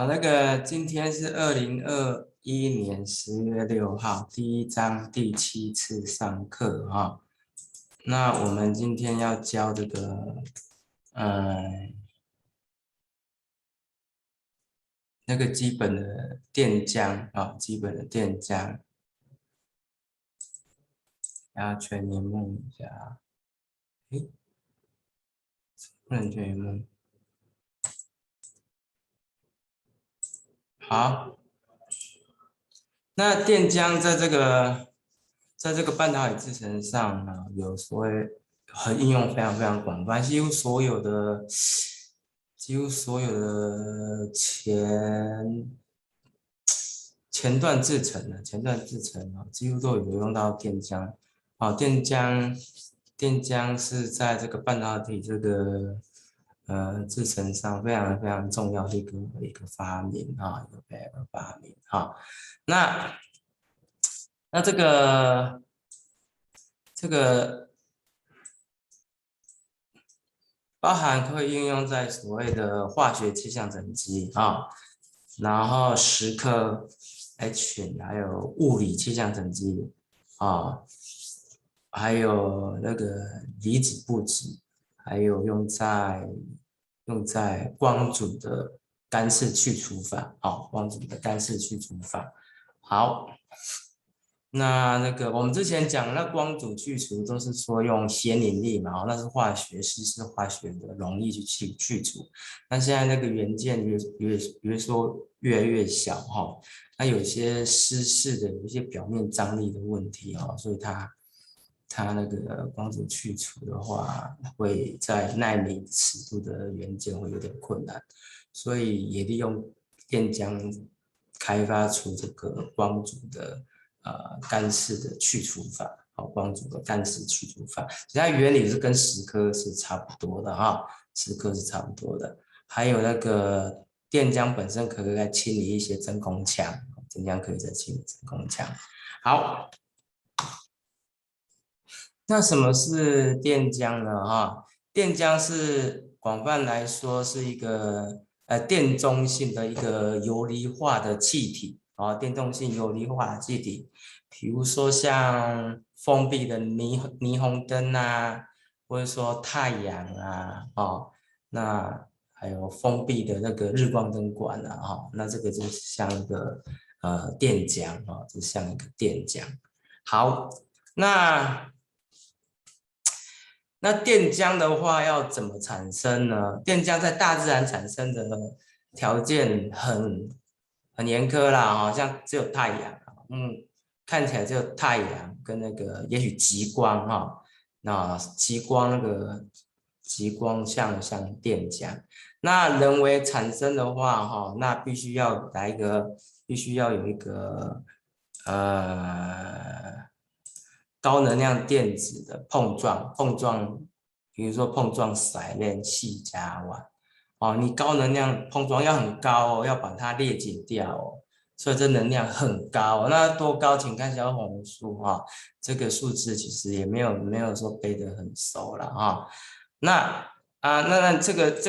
那个今天是2021年10月6号，第一章第7次上课哈。那我们今天要教这个，呃，那个基本的电浆啊，基本的电浆，然后全荧幕一下，诶，不能全荧幕，好。那电浆在这个半导体制成上呢，有所谓和应用非常非常广泛，几乎所有的前段制程啊，几乎都有用到电浆。电浆是在这个半导体制程上非常非常重要的一个发明啊，一个发明啊。那那这个包含会应用在所谓的化学气象整机啊，然后蚀刻 H，还有物理气象整机啊，还有那个离子布置，还有用在光阻的干式去除法，光阻的干式去除法。好，那个我们之前讲那光阻去除都是说用显引力嘛，那是稀释化学的容易去除。那现在那个元件越来越小哈，它有些湿式的，有一些表面张力的问题哈，所以它那个光阻去除的话，会在纳米尺度的元件会有点困难，所以也利用电浆开发出这个光阻的干式的去除法，光阻的干式去除法，其实它原理是跟蚀刻是差不多的哈，蚀刻是差不多的。还有那个电浆本身可以再清理一些真空腔，电浆可以再清理真空腔。好，那什么是电浆呢？电浆是广泛来说是一个电中性的一个游离化的气体电动性游离化的气体，比如说像封闭的霓虹灯啊，或者说太阳啊，那还有封闭的那个日光灯管啊，那这个就像一个电浆就像一个电浆。好，那那电浆的话要怎么产生呢？电浆在大自然产生的条件很严苛啦，好像只有太阳，看起来只有太阳跟那个也许极光那极光像电浆，那人为产生的话那必须要有一个高能量电子的碰撞，比如说碰撞铯链细甲烷，你高能量碰撞要很高要把它裂解掉所以这能量很高那多高？请看小红书这个数字其实也没有说背得很熟了那那这个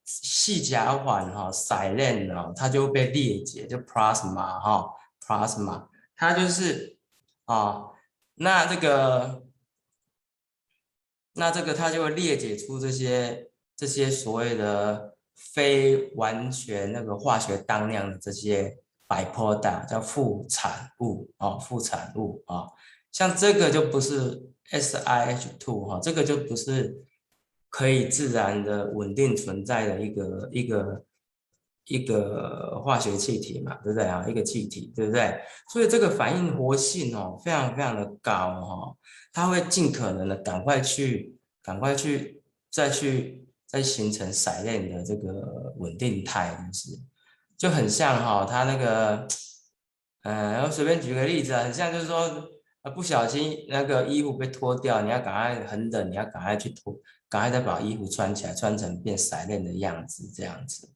细甲烷铯链它就被裂解，就 plasma，它就是啊。那这个它就会裂解出这些所谓的非完全那个化学当量的这些 byproduct 叫副产物像这个就不是 SiH2这个就不是可以自然的稳定存在的一个化学气体嘛，对不对一个气体，对不对？所以这个反应活性非常非常的高它会尽可能的赶快去再形成铯链的这个稳定态，就很像它那个，我随便举个例子很像就是说，不小心那个衣服被脱掉，你要赶快很冷，你要赶快去脱，赶快再把衣服穿起来，穿成变铯链的样子，这样子，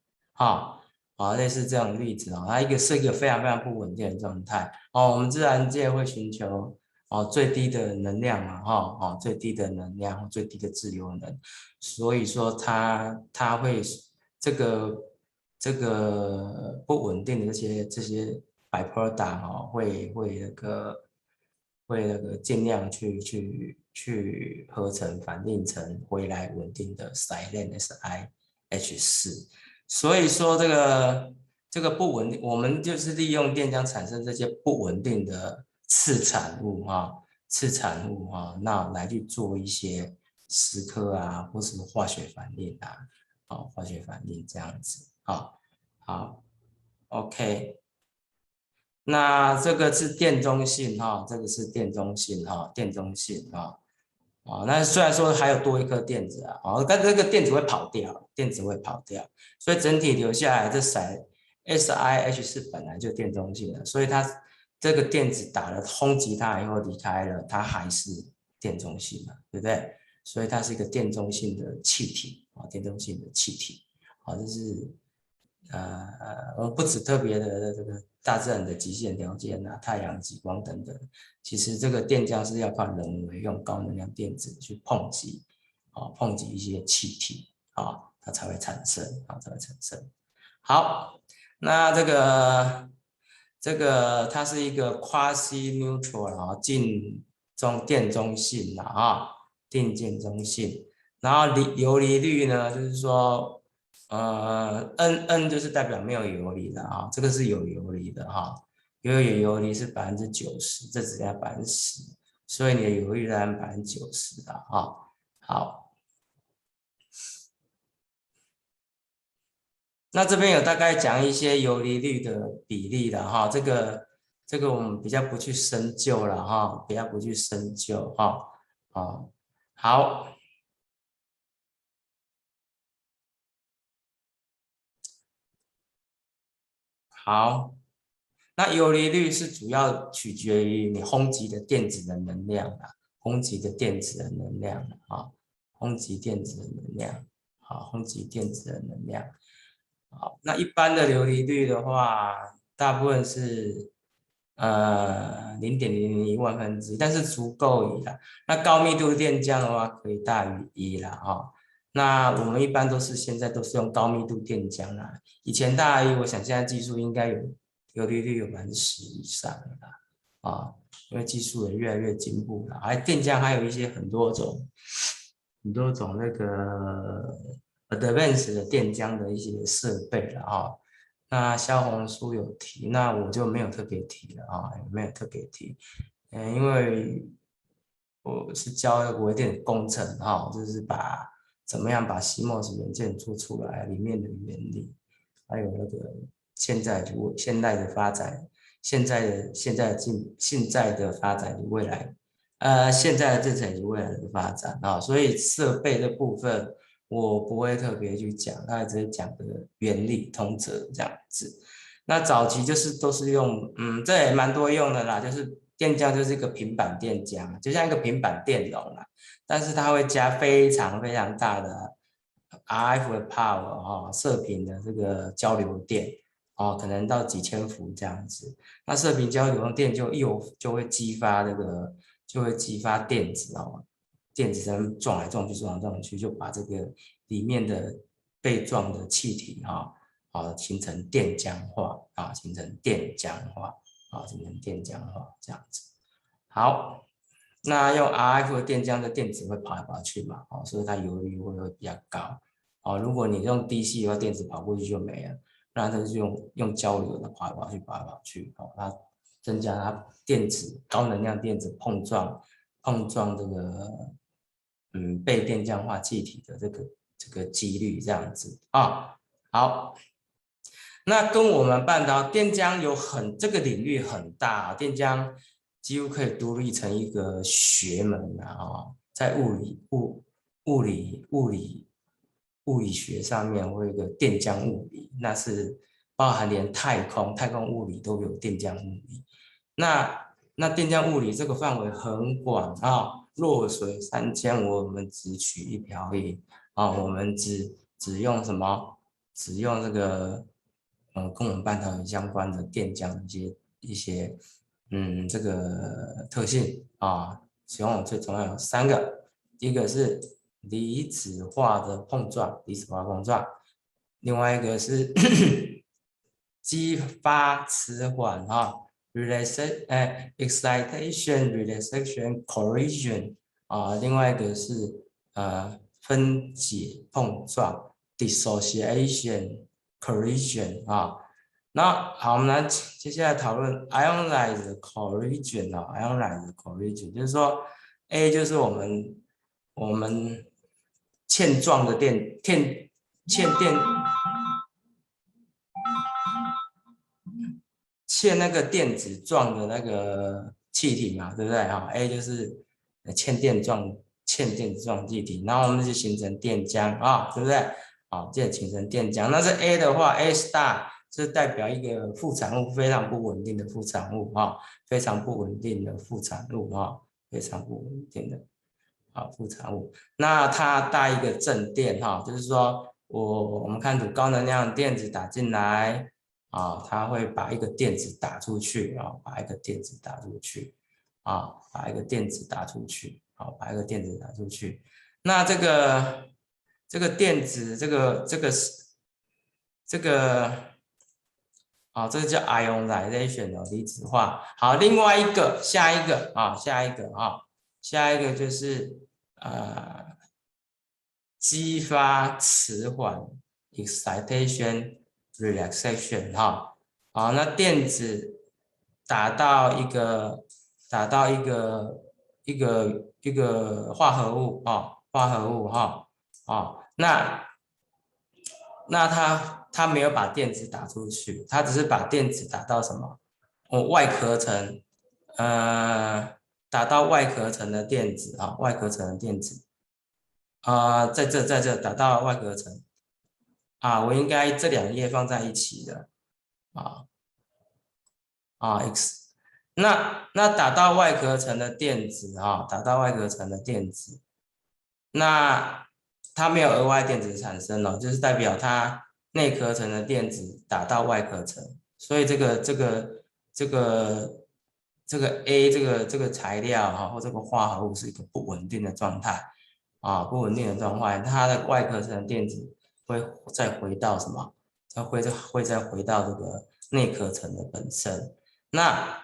类似这种例子它是一个非常非常不稳定的状态我们自然界会寻求最低的能量嘛最低的能量，最低的自由能，所以说它会这个这个不稳定的这些 byproduct 哈，会尽量去合成反应成回来稳定的 silane SiH4。所以说这个不稳定，我们就是利用电浆产生这些不稳定的次产物那来去做一些蚀刻啊，或是化学反应啊，化学反应这样子好，OK。那这个是电中性这个是电中性电中性那虽然说还有多一颗电子但这个电子会跑掉，电子会跑掉，所以整体留下来这SiH4本来就电中性的，所以它这个电子打了轰击它以后离开了，它还是电中性的，对不对？所以它是一个电中性的气体电中性的气体这是我们不止特别的这个大自然的极限条件太阳、极光等等，其实这个电浆是要靠人为用高能量电子去碰击碰击一些气体它才会产生才会产生。好，那这个它是一个 quasi neutral 电中性电中性，然后游离率呢，就是说N 就是代表没有游离的这个是有游离的因为有游离是90%，这只要10%，所以你的游离占90%的好，那这边有大概讲一些游离率的比例的这个我们比较不去深究了比较不去深究好。好，那游离率是主要取决于你轰击的电子的能量轰击的电子的能量轰击电子的能量轰击电子的能量那一般的游离率的话，大部分是0.001万分之一，但是足够以那高密度电浆的话，可以大于1那我们一般现在都是用高密度电浆以前大于1，我想现在技术应该游离率有10%以上的因为技术也越来越进步了，电浆还有一些很多种那个 advanced 的电浆的一些设备了那萧红书有提，那我就没有特别提了没有特别提，因为我是教微电子工程就是怎么样把 CMOS 元件做出来里面的原理，还有那个现在的发展，现在的发展与未来，现在的制程与未来的发展所以设备的部分我不会特别去讲，那只是讲个原理通则这样子。那早期都是用，这也蛮多用的啦，就是电浆就是一个平板电浆，就像一个平板电容啦，但是它会加非常非常大的 RF 的 power 射频的这个交流电可能到几千伏这样子。那射频交流电就会激发电子电子在撞来撞去，就把这个里面的被撞的气体形成电浆化形成电浆化这样子。好，那用 RF 电浆的电子会跑来跑去嘛所以它游离会比较高如果你用 DC 的话，电子跑过去就没了，那它是用交流的跑来跑去它增加它高能量电子碰撞这个被电浆化气体的这个几率这样子好，那跟我们半导电浆这个领域很大电浆几乎可以独立成一个学门在物理学上面会有一个电浆物理，那是包含连太空物理都有电浆物理。那电浆物理这个范围很广弱水三千，我们只取一瓢饮我们只用什么？只用这个跟我们半导体相关的电浆的一些这个特性其中最重要有3个，第一个是离子化碰撞，另外一个是激发迟缓excitation relaxation corrosion 另外一个是分解碰撞 dissociation corrosion 那好，我们来接下来讨论 ionized corrosion ionized corrosion 就是说 A 就是我们欠状的欠那个电子状的那个气体嘛，对不对？A 就是欠电子状气体，然后我们就形成电浆对不对？这形成电浆。那是 A 的话 ，A star 是代表一个副产物，非常不稳定的副产物非常不稳定的副产物非常不稳定的副产物。那它带一个正电就是说我们看图高能量电子打进来。它会把一个电子打出去把一个电子打出去把一个电子打出去把一个电子打出去。那这个电子这个这个叫 ionization 离子化。好，另外一个下一个就是激发迟缓 excitation relaxation 那电子打到一个化合物那它没有把电子打出去，它只是把电子打到什么？外壳层，打到外壳层的电子外壳层的电子在这打到外壳层我应该这两页放在一起的x 那打到外壳层的电子打到外壳层的电子，那它没有额外电子产生就是代表它内壳层的电子打到外壳层，所以这个 A 这个材料或这个化合物是一个不稳定的状态不稳定的状态，它的外壳层的电子会再回到什么？会再回到这个内壳层的本身。那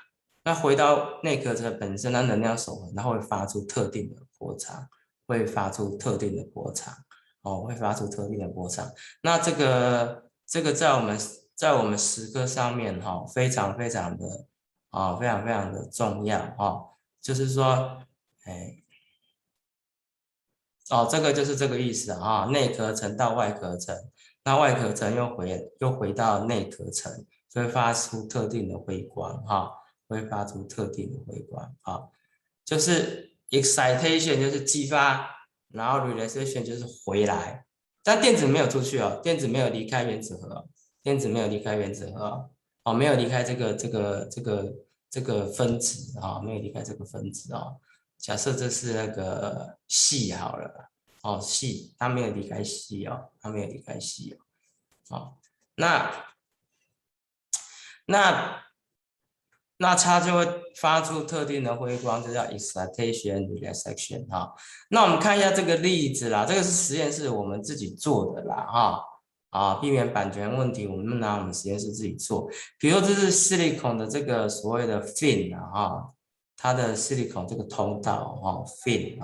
回到内壳层本身，它能量守恒，它会发出特定的波长，会发出特定的波长会发出特定的波长。那这个在我们时刻上面非常非常的非常非常的重要就是说这个就是这个意思内壳层到外壳层，那外壳层又回到内壳层，所以发出特定的辉光会发出特定的辉光就是 excitation 就是激发，然后 relaxation 就是回来，但电子没有出去电子没有离开原子核电子没有离开原子核没有离开这个分子没有离开这个分子假设这是那个系好了系，它没有离开系它没有离开系那它就会发出特定的辉光，这叫 excitation relaxation 那我们看一下这个例子啦，这个是实验室我们自己做的啦避免版权问题，我们拿我们实验室自己做。比如这是 silicon 的这个所谓的 fin 它的 silicon 这个通道fin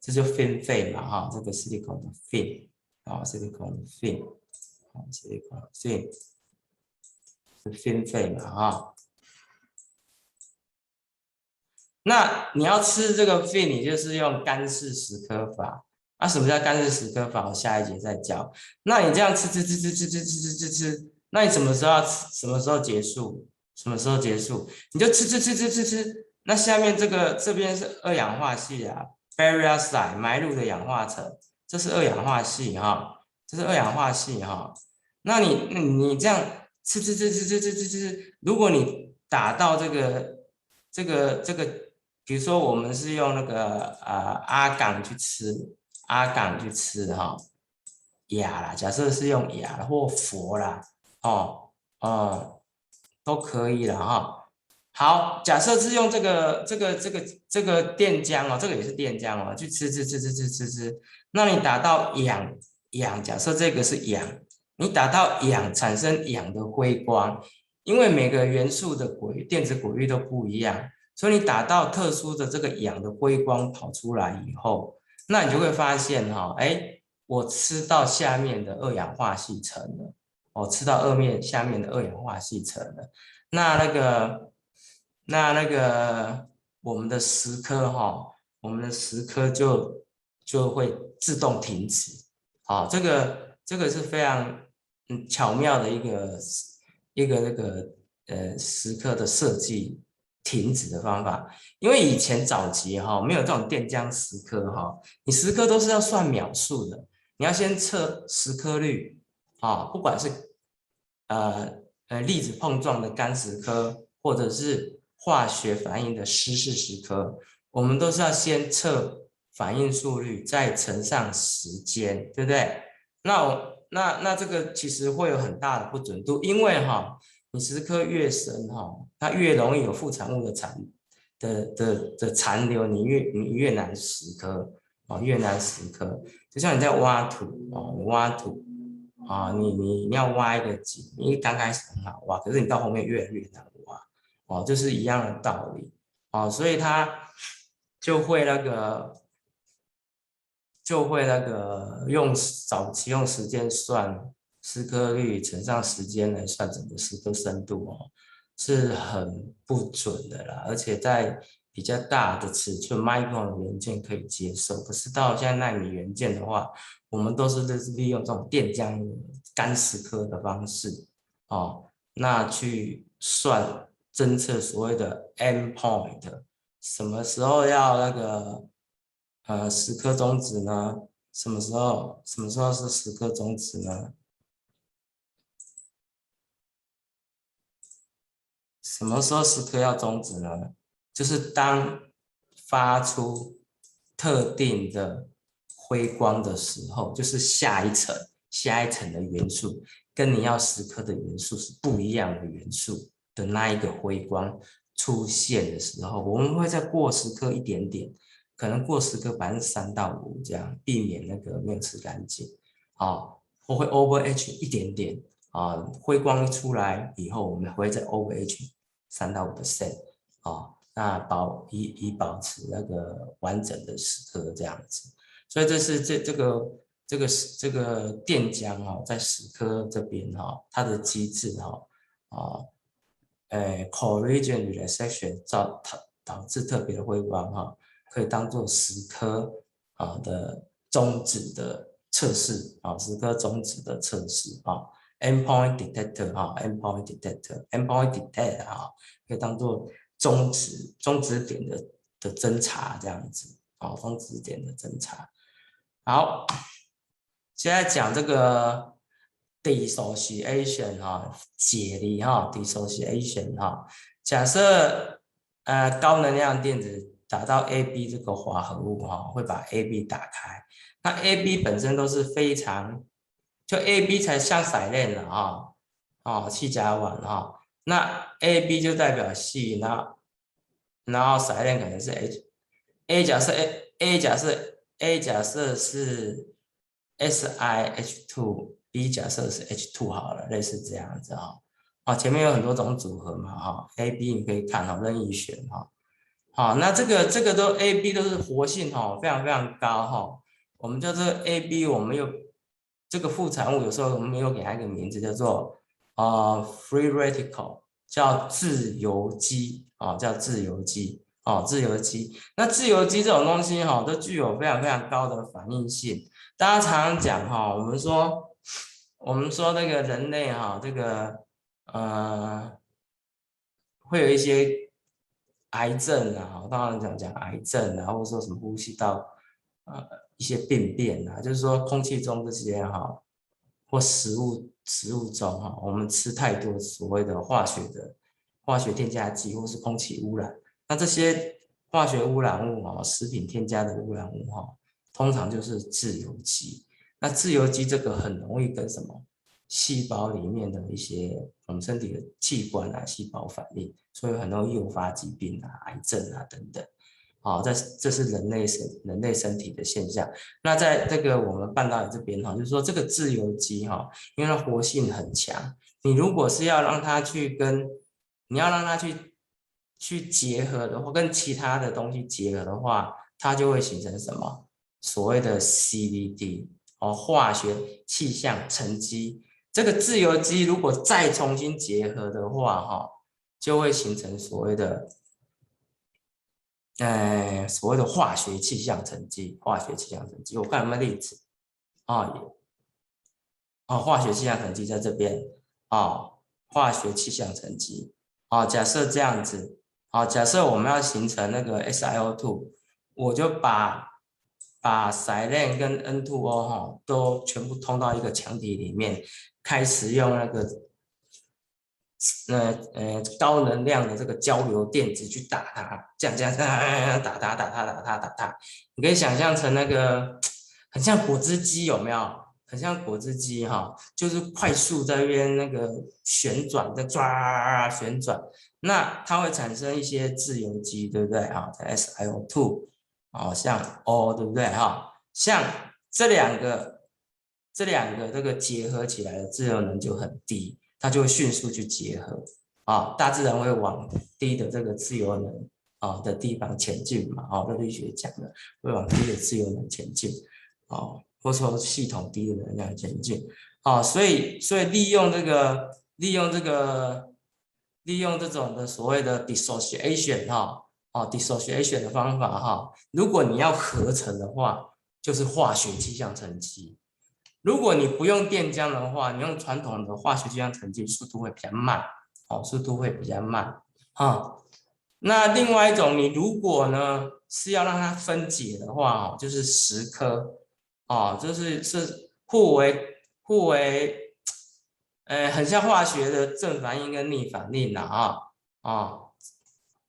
这就 fin 肺嘛这个 silicon 的 fin silicon 的 fin silicon 的 fin 是 fin 肺嘛那你要吃这个 fin， 你就是用干式蚀刻法。什么叫干式蚀刻法？我下一节再教。那你这样吃，那你什么时候要吃？什么时候结束？什么时候结束？你就吃。那下面这边是二氧化系barrier side 埋入的氧化层，这是二氧化系这是二氧化系那你这样吃，如果你打到这个，比如说我们是用那个阿港去吃氩啦，假设是用氩或氟啦都可以了好，假设是用这个电浆这个也是电浆去吃，那你打到氧，假设这个是氧，你打到氧产生氧的辉光，因为每个元素的电子轨率都不一样，所以你打到特殊的这个氧的辉光跑出来以后，那你就会发现哈，哎，我吃到下面的二氧化系层了，哦，吃到下面的二氧化系层了，那个我们的蚀刻哈，我们的蚀刻就会自动停止，好，这个是非常巧妙的一个那个蚀刻的设计停止的方法，因为以前早期哈没有这种电浆蚀刻哈，你蚀刻都是要算秒数的，你要先测蚀刻率啊，不管是粒子碰撞的干蚀刻，或者是化学反应的湿式蚀刻，我们都是要先测反应速率，再乘上时间，对不对？那这个其实会有很大的不准度，因为哈，你蚀刻越深哈，它越容易有副产物的残留，你越难蚀刻哦，越难蚀刻。就像你在挖土哦，你挖土啊，你要挖一个井，你刚开始很好挖，可是你到后面越来越难挖哦，就是一样的道理哦，所以它就会那个。用早期用时间算蚀刻率乘上时间来算整个蚀刻深度哦，是很不准的啦。而且在比较大的尺寸 micron 的元件可以接受，可是到现在纳米元件的话，我们都是利用这种电浆干蚀刻的方式哦，那去算侦测所谓的 endpoint，什么时候要那个蚀刻终止呢？什么时候是蚀刻终止呢？什么时候蚀刻要终止呢？就是当发出特定的辉光的时候，就是下一层的元素跟你要蚀刻的元素是不一样的元素的那一个辉光出现的时候，我们会再过蚀刻一点点，可能过蚀刻3%到5%这样，避免那个没有吃干净啊，或会 overH 一点点啊，辉光出来以后，我们会再 overH 3到5%啊，那以保持那个完整的蚀刻这样子，所以这是这个电浆哈，在蚀刻这边哈，它的机制哈啊，collision relaxation 导致特别的辉光哈，可以当做蚀刻的终止的测试啊，蚀刻终止的测试啊，endpoint detector 啊，endpoint detector，endpoint detector 啊，可以当做终止点的侦查这样子啊，终止点的侦查。好，现在讲这个 dissociation 哈，解离哈，dissociation 哈。假设高能量电子打到 AB 这个化合物哈，会把 AB 打开。那 AB 本身都是非常，就 AB 才像硒链了哈，哦，气甲烷哈。那 AB 就代表硒，然后硒链可能是 H，A 假设 A 假设是 SiH2，B 假设是 H2 好了，类似这样子哈。哦，前面有很多种组合嘛哈，A、B 你可以看哈，任意选哈。好，那这个都 A、B 都是活性哈，非常非常高哈。我们叫做 A、B，我们有这个副产物，有时候我们有给它一个名字叫做free radical，叫自由基啊，叫自由基哦，自由基。那自由基这种东西哈，都具有非常非常高的反应性。大家常常讲哈，我们说那个人类哈，这个会有一些癌症啊，当然讲癌症啊，或者说什么呼吸道呃一些病变啊，就是说空气中这些哈，或食物中哈，我们吃太多所谓的化学添加剂或是空气污染，那这些化学污染物啊，食品添加的污染物哈，通常就是自由基。那自由基这个很容易跟什么细胞里面的一些我们身体的器官啊、细胞反应，所以很容易诱发疾病啊、癌症啊等等。这是人类身体的现象。那在这个我们半导体这边就是说这个自由基因为它活性很强，你如果是要让它你要让它去结合的话，跟其他的东西结合的话，它就会形成什么？所谓的 CVD 化学气象沉积。这个自由基如果再重新结合的话就会形成所谓的化学气象沉积。化学气象沉积，我看有没有例子化学气象沉积在这边化学气象沉积假设这样子假设我们要形成那个 SiO2， 我就把 silane 跟 N2O 都全部通到一个强体里面，开始用那个高能量的这个交流电子去打它，这样打它，你可以想象成那个很像果汁机，有没有？很像果汁机就是快速在那边那个旋转，在旋转，那它会产生一些自由基，对不对SiO2 像 O， 对不对像这两个这个结合起来的自由能就很低，它就会迅速去结合大自然会往低的这个自由能的地方前进嘛热力学讲的会往低的自由能前进或者说系统低的能量前进所以利用这种的所谓的 dissociation dissociation 的方法如果你要合成的话，就是化学气象沉积。如果你不用电浆的话，你用传统的化学气象沉积，速度会比较慢速度会比较慢那另外一种，你如果呢是要让它分解的话就是蚀刻就是互为很像化学的正反应跟逆反应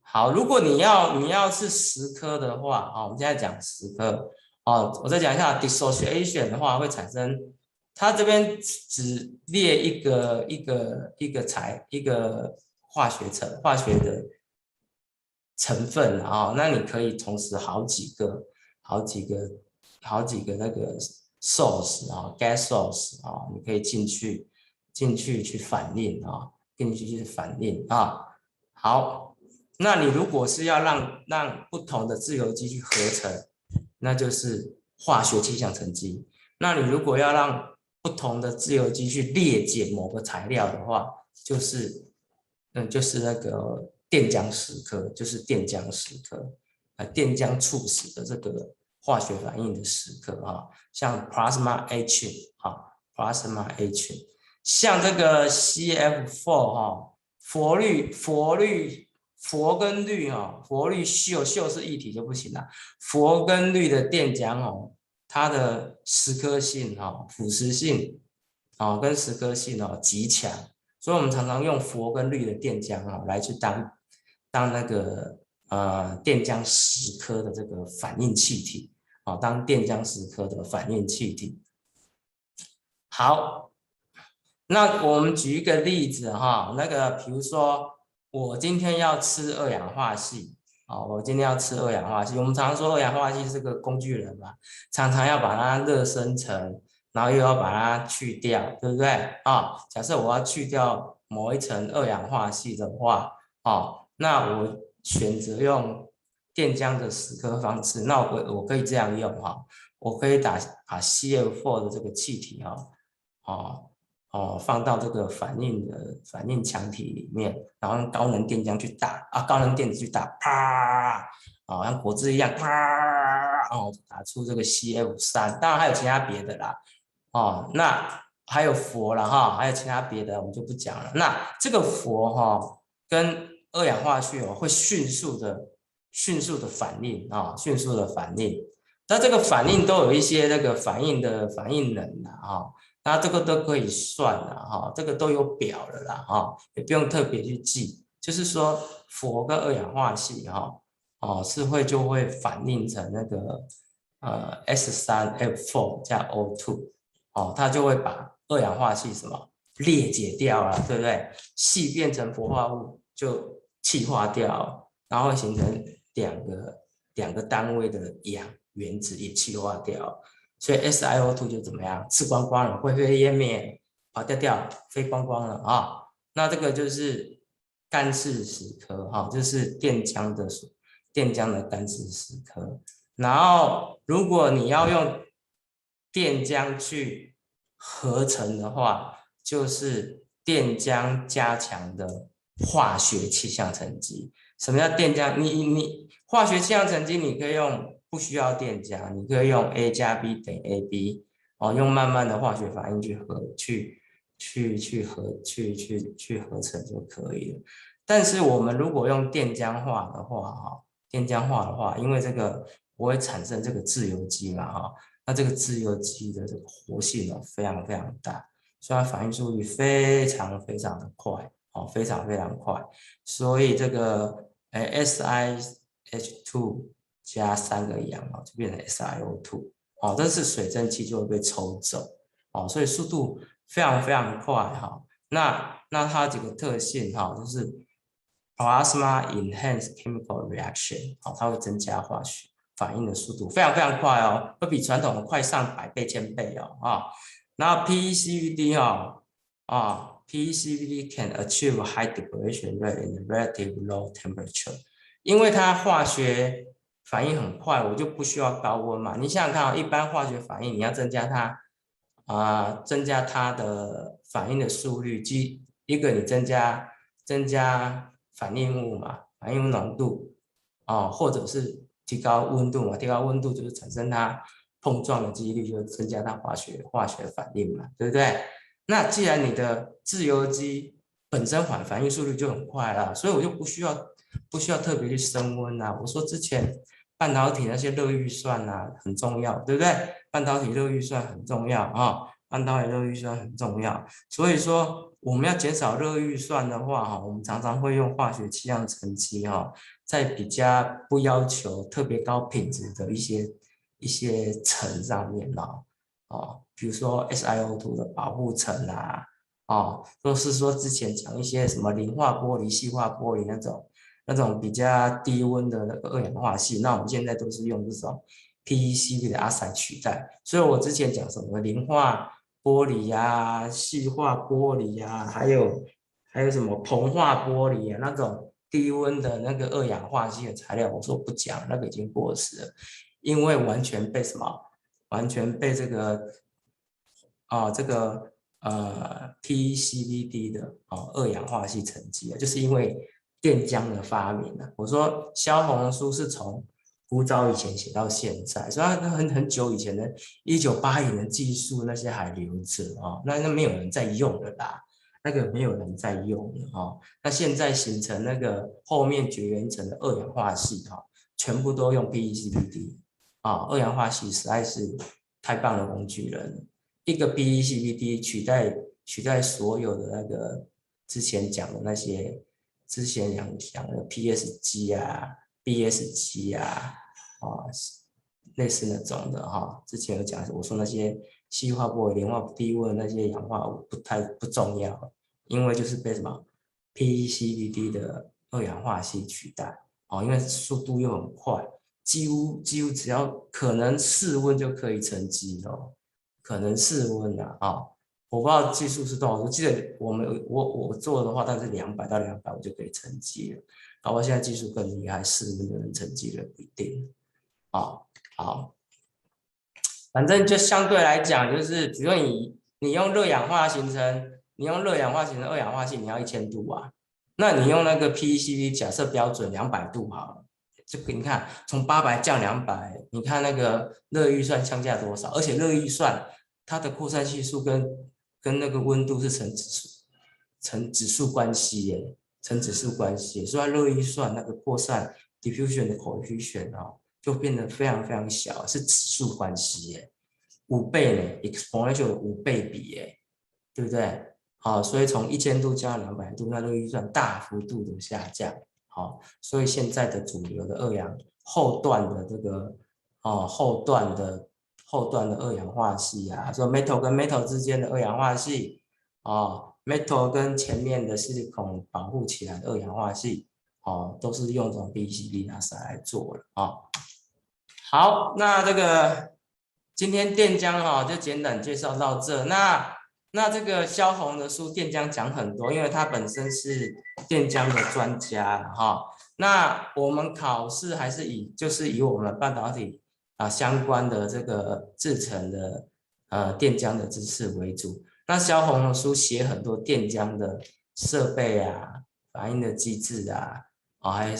好，如果你要是蚀刻的话我们现在讲蚀刻我再讲一下 dissociation 的话会产生，它这边只列一个化学的成分那你可以同时好几个那个 source gas source 你可以进去去反应进去去反应好，那你如果是要让不同的自由基去合成，那就是化学气象沉积。那你如果要让不同的自由基去裂解某个材料的话，就是那个电浆蚀刻，就是电浆蚀刻电浆促使的这个化学反应的蚀刻像 plasma etching plasma etching， 像这个 CF4 氟跟氯氟氯溴是一体就不行了，氟跟氯的电浆它的蚀刻性腐蚀性跟蚀刻性极强，所以我们常常用氟跟氯的电浆来去当那个电浆蚀刻的这个反应气体当电浆蚀刻的反应气体。好，那我们举一个例子那个比如说我今天要吃二氧化系我今天要吃二氧化系，我们常说二氧化系是个工具人嘛，常常要把它热生成，然后又要把它去掉，对不对假设我要去掉某一层二氧化系的话那我选择用电浆的蚀刻方式，那我可以这样用我可以把 CF4 的这个气体放到这个反应强体里面，然后用高能电浆去打高能电子去打，啪像果汁一样，啪打出这个 CF3。当然还有其他别的啦那还有氟了还有其他别的我们就不讲了。那这个氟跟二氧化溴会迅速的反应迅速的反应。那这个反应都有一些那个反应能那这个都可以算了这个都有表了啦也不用特别去记。就是说氟跟二氧化系就会反应成那个S3F4 加 O2 它就会把二氧化系什么裂解掉了，对不对？系变成氟化物就气化掉，然后会形成两个2个单位的氧原子也气化掉，所以 SiO2 就怎么样，吃光光了，灰飞烟灭，跑掉，飞光光了啊。那这个就是干式蚀刻哈，就是电浆的干式蚀刻。然后如果你要用电浆去合成的话，就是电浆加强的化学气象沉积。什么叫电浆？你化学气象沉积，你可以用不需要电浆，你可以用 A 加 B 等于 AB 哦，用慢慢的化学反应去合成就可以了。但是我们如果用电浆化的话，因为这个不会产生这个自由基嘛，哈，那这个自由基的这个活性呢非常非常大，所以它反应速率非常非常的快，哦，非常非常快，所以这个SiH2加3个氧啊，就变成 SiO2，哦，但是水蒸气就会被抽走，哦，所以速度非常非常快哈。那它几个特性哈，就是 plasma enhanced chemical reaction，好，它会增加化学反应的速度，非常非常快哦，会比传统的快上100倍、1000倍哦啊。然后 PECVD PECVD can achieve high deposition rate in relative low temperature， 因为它化学反应很快，我就不需要高温嘛。你想想看啊，一般化学反应你要增加它的反应的速率，一个你增加反应物嘛，反应物浓度或者是提高温度嘛，提高温度就是产生它碰撞的几率，就增加它化学反应嘛，对不对？那既然你的自由基本身反应速率就很快了，所以我就不需要特别去升温啊。我说之前半导体那些热预算啊很重要，对不对？半导体热预算很重要啊，半导体热预算很重要。所以说我们要减少热预算的话，我们常常会用化学气象沉积在比较不要求特别高品质的一些层上面比如说 SiO2 的保护层都是说之前讲一些什么磷化玻璃、细化玻璃那种比较低温的那个二氧化系，那我们现在都是用这种 PECV 的 oxide 取代。所以我之前讲什么磷化玻璃啊、细化玻璃啊，还有什么硼化玻璃啊，那种低温的那个二氧化系的材料，我说不讲，那个已经过时了，因为完全被什么？完全被这个PECVD 的二氧化系沉积就是因为电浆的发明我说萧红书是从古早以前写到现在，所以它很久以前的1980年的技术那些还留着那没有人在用了啦，那个没有人在用了那现在形成那个后面绝缘层的二氧化系全部都用 PECVD 二氧化系实在是太棒的工具人，一个 PECVD 取代所有的那个之前讲的那些之前讲的 PSG BSG类似那种的之前有讲我说那些细化玻璃、磷化低温那些氧化物不重要，因为就是被什么 PECVD 的二氧化系取代因为速度又很快。几乎只要可能室温就可以沉积可能室温我不知道技术是多少，我记得我做的话，大概是200到250我就可以沉积了。搞不好现在技术更厉害，室温就能沉积了，不一定好，反正就相对来讲，就是比如说你用热氧化形成二氧化系，你要1000度那你用那个 PECV 假设标准200度好了。就你看，从800降200，你看那个热预算相加多少？而且热预算它的扩散系数跟那个温度是成指数关系耶，成指数关系，所以它热预算那个扩散 diffusion 的 coefficient 就变得非常非常小，是指数关系耶，5倍呢 ，exponential 的5倍比耶，对不对？所以从1000度降到200度，那热预算大幅度的下降。所以现在的主流的后段的这个后段的二氧化系说 metal 跟 metal 之间的二氧化系metal 跟前面的 silicon 保护起来的二氧化系哦，都是用这种 BCD NASA 来做的啊。好，那这个今天电浆哈就简短介绍到这。那这个萧红的书电浆讲很多，因为他本身是电浆的专家哈。那我们考试还是就是以我们半导体相关的这个制程的电浆的知识为主。那萧红的书写很多电浆的设备啊、反应的机制啊，还有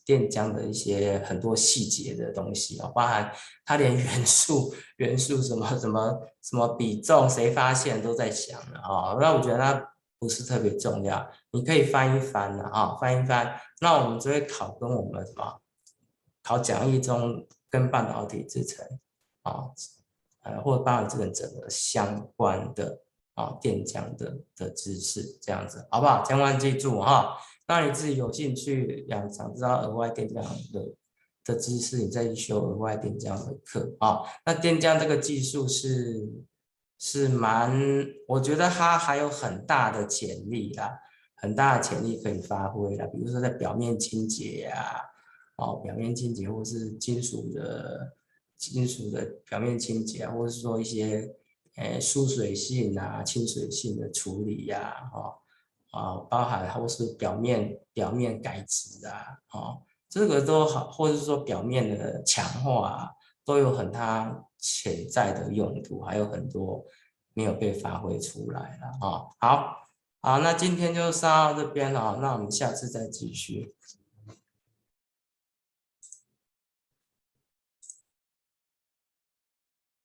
电浆的一些很多细节的东西哦，包含它连元素什么比重谁发现都在想了啊。那我觉得它不是特别重要，你可以翻一翻啊，翻一翻。那我们就会考跟我们什么考讲义中跟半导体制程啊，或者半导体制程整个相关的电浆的知识，这样子好不好？千万记住哈。那你自己有兴趣想知道额外电浆的知识，你再去修额外电浆的课啊。那电浆这个技术是我觉得它还有很大的潜力啦，很大的潜力可以发挥啦。比如说在表面清洁啊，表面清洁或是金属的表面清洁啊，或者是说一些疏水性啊、亲水性的处理呀，包含或是表面改质啊，这个都好，或者是说表面的强化啊，都有它潜在的用途，还有很多没有被发挥出来了啊。好，那今天就上到这边了，那我们下次再继续。